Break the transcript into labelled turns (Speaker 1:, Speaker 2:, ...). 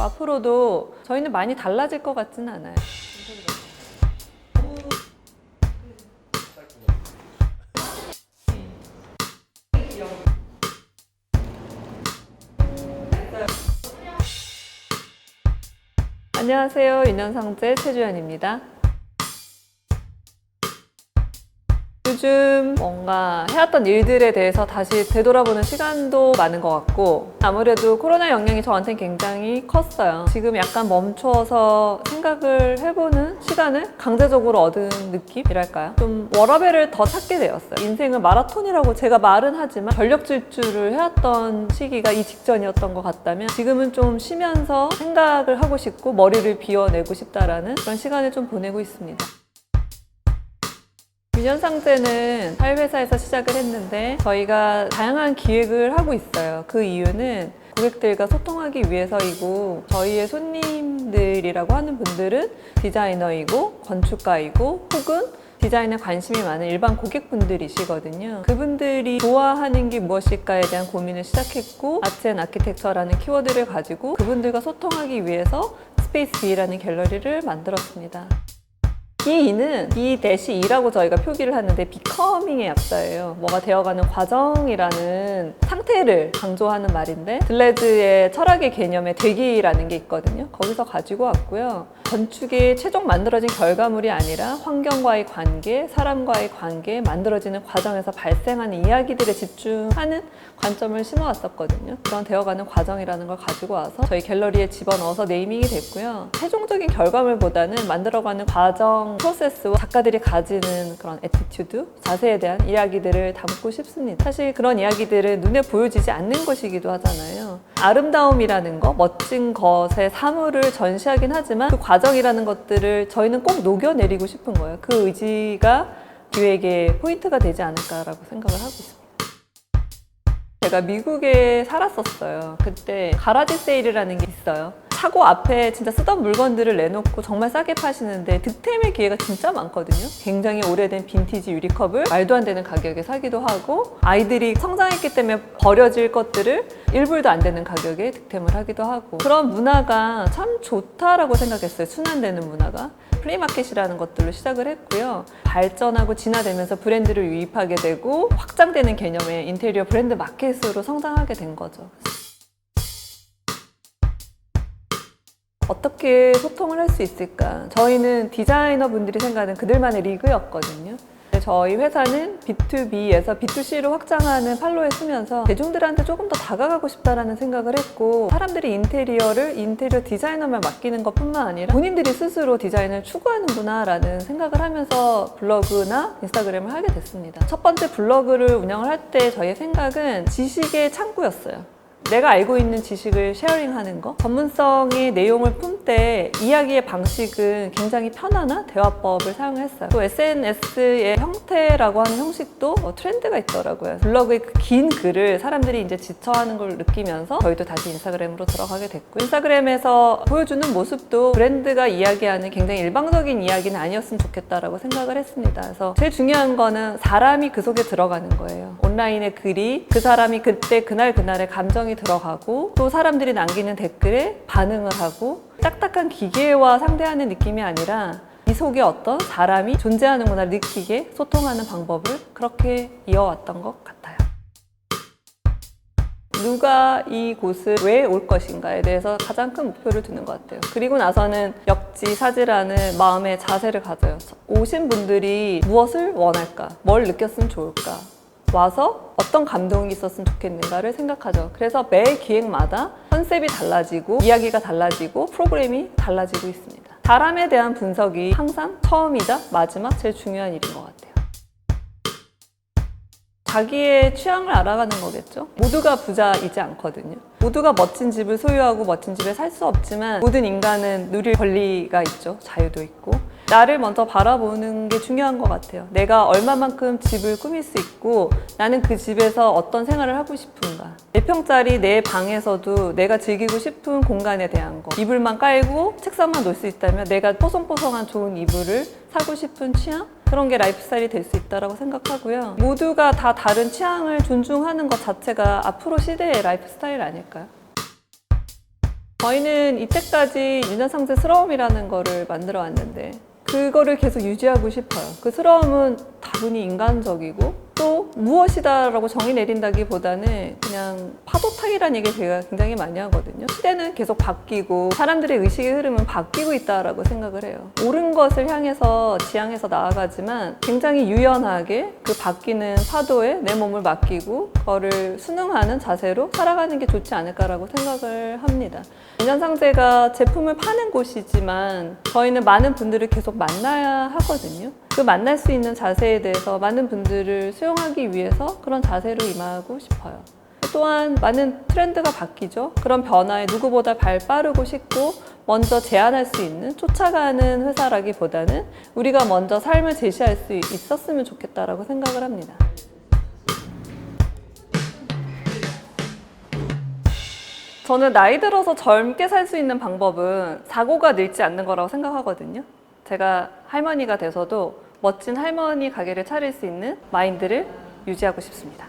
Speaker 1: 앞으로도 저희는 많이 달라질 것 같지는 않아요. 안녕하세요. 유년상제 최주연입니다. 요즘 뭔가 해왔던 일들에 대해서 다시 되돌아보는 시간도 많은 것 같고, 아무래도 코로나 영향이 저한테는 굉장히 컸어요. 지금 약간 멈추어서 생각을 해보는 시간을 강제적으로 얻은 느낌이랄까요? 좀 워라밸을 더 찾게 되었어요. 인생은 마라톤이라고 제가 말은 하지만 전력 질주를 해왔던 시기가 이 직전이었던 것 같다면, 지금은 좀 쉬면서 생각을 하고 싶고 머리를 비워내고 싶다라는 그런 시간을 좀 보내고 있습니다. 유년상제는 사회회사에서 시작을 했는데 저희가 다양한 기획을 하고 있어요. 그 이유는 고객들과 소통하기 위해서이고, 저희의 손님들이라고 하는 분들은 디자이너이고 건축가이고 혹은 디자인에 관심이 많은 일반 고객분들이시거든요. 그분들이 좋아하는 게 무엇일까에 대한 고민을 시작했고, 아트 앤 아키텍처라는 키워드를 가지고 그분들과 소통하기 위해서 스페이스 B라는 갤러리를 만들었습니다. B는 B-E라고 저희가 표기를 하는데 becoming의 약자예요. 뭐가 되어가는 과정이라는 상태를 강조하는 말인데, 들레즈의 철학의 개념에 되기라는 게 있거든요. 거기서 가지고 왔고요. 건축이 최종 만들어진 결과물이 아니라 환경과의 관계, 사람과의 관계, 만들어지는 과정에서 발생하는 이야기들에 집중하는 관점을 심어왔었거든요. 그런 되어가는 과정이라는 걸 가지고 와서 저희 갤러리에 집어넣어서 네이밍이 됐고요. 최종적인 결과물보다는 만들어가는 과정, 프로세스와 작가들이 가지는 그런 애티튜드, 자세에 대한 이야기들을 담고 싶습니다. 사실 그런 이야기들은 눈에 보여지지 않는 것이기도 하잖아요. 아름다움이라는 거, 멋진 것의 사물을 전시하긴 하지만 그 과정이라는 것들을 저희는 꼭 녹여내리고 싶은 거예요. 그 의지가 기획의 포인트가 되지 않을까라고 생각을 하고 있습니다. 제가 미국에 살았었어요. 그때 가라지 세일이라는 게 있어요. 차고 앞에 진짜 쓰던 물건들을 내놓고 정말 싸게 파시는데 득템의 기회가 진짜 많거든요. 굉장히 오래된 빈티지 유리컵을 말도 안 되는 가격에 사기도 하고, 아이들이 성장했기 때문에 버려질 것들을 1불도 안 되는 가격에 득템을 하기도 하고, 그런 문화가 참 좋다라고 생각했어요. 순환되는 문화가. 플리마켓이라는 것들로 시작을 했고요. 발전하고 진화되면서 브랜드를 유입하게 되고 확장되는 개념의 인테리어 브랜드 마켓으로 성장하게 된 거죠. 어떻게 소통을 할 수 있을까? 저희는 디자이너분들이 생각하는 그들만의 리그였거든요. 저희 회사는 B2B에서 B2C로 확장하는 판로에 서면서 대중들한테 조금 더 다가가고 싶다라는 생각을 했고, 사람들이 인테리어를 인테리어 디자이너만 맡기는 것뿐만 아니라 본인들이 스스로 디자인을 추구하는구나 라는 생각을 하면서 블로그나 인스타그램을 하게 됐습니다. 첫 번째 블로그를 운영을 할 때 저희의 생각은 지식의 창구였어요. 내가 알고 있는 지식을 쉐어링하는 거, 전문성의 내용을 품되 이야기의 방식은 굉장히 편안한 대화법을 사용했어요. 또 SNS의 형태라고 하는 형식도 트렌드가 있더라고요. 블로그의 그 긴 글을 사람들이 이제 지쳐하는 걸 느끼면서 저희도 다시 인스타그램으로 들어가게 됐고, 인스타그램에서 보여주는 모습도 브랜드가 이야기하는 굉장히 일방적인 이야기는 아니었으면 좋겠다라고 생각을 했습니다. 그래서 제일 중요한 거는 사람이 그 속에 들어가는 거예요. 온라인의 글이 그 사람이 그때 그날의 감정이 들어가고, 또 사람들이 남기는 댓글에 반응을 하고, 딱딱한 기계와 상대하는 느낌이 아니라 이 속에 어떤 사람이 존재하는구나 느끼게 소통하는 방법을 그렇게 이어왔던 것 같아요. 누가 이곳을 왜 올 것인가에 대해서 가장 큰 목표를 두는 것 같아요. 그리고 나서는 역지사지라는 마음의 자세를 가져요. 오신 분들이 무엇을 원할까? 뭘 느꼈으면 좋을까? 와서 어떤 감동이 있었으면 좋겠는가를 생각하죠. 그래서 매 기획마다 컨셉이 달라지고 이야기가 달라지고 프로그램이 달라지고 있습니다. 사람에 대한 분석이 항상 처음이자 마지막 제일 중요한 일인 것 같아요. 자기의 취향을 알아가는 거겠죠. 모두가 부자이지 않거든요. 모두가 멋진 집을 소유하고 멋진 집에 살 수 없지만 모든 인간은 누릴 권리가 있죠. 자유도 있고. 나를 먼저 바라보는 게 중요한 것 같아요. 내가 얼마만큼 집을 꾸밀 수 있고 나는 그 집에서 어떤 생활을 하고 싶은가. 4평짜리 내 방에서도 내가 즐기고 싶은 공간에 대한 거. 이불만 깔고 책상만 놓을 수 있다면 내가 뽀송뽀송한 좋은 이불을 사고 싶은 취향? 그런 게 라이프 스타일이 될 수 있다고 생각하고요. 모두가 다 다른 취향을 존중하는 것 자체가 앞으로 시대의 라이프 스타일 아닐까요? 저희는 이때까지 유년상세스러움이라는 거를 만들어 왔는데 그거를 계속 유지하고 싶어요. 그 스러움은 다분히 인간적이고 또 무엇이다라고 정의 내린다기보다는 그냥 파도타기라는 얘기를 제가 굉장히 많이 하거든요. 시대는 계속 바뀌고 사람들의 의식의 흐름은 바뀌고 있다라고 생각을 해요. 옳은 것을 향해서 지향해서 나아가지만 굉장히 유연하게 그 바뀌는 파도에 내 몸을 맡기고 그거를 순응하는 자세로 살아가는 게 좋지 않을까라고 생각을 합니다. 유년상세가 제품을 파는 곳이지만 저희는 많은 분들을 계속 만나야 하거든요. 그 만날 수 있는 자세에 대해서 많은 분들을 수용하기 위해서 그런 자세로 임하고 싶어요. 또한 많은 트렌드가 바뀌죠. 그런 변화에 누구보다 발 빠르고 쉽고 먼저 제안할 수 있는 쫓아가는 회사라기보다는 우리가 먼저 삶을 제시할 수 있었으면 좋겠다라고 생각을 합니다. 저는 나이 들어서 젊게 살 수 있는 방법은 사고가 늙지 않는 거라고 생각하거든요. 제가 할머니가 돼서도 멋진 할머니 가게를 차릴 수 있는 마인드를 유지하고 싶습니다.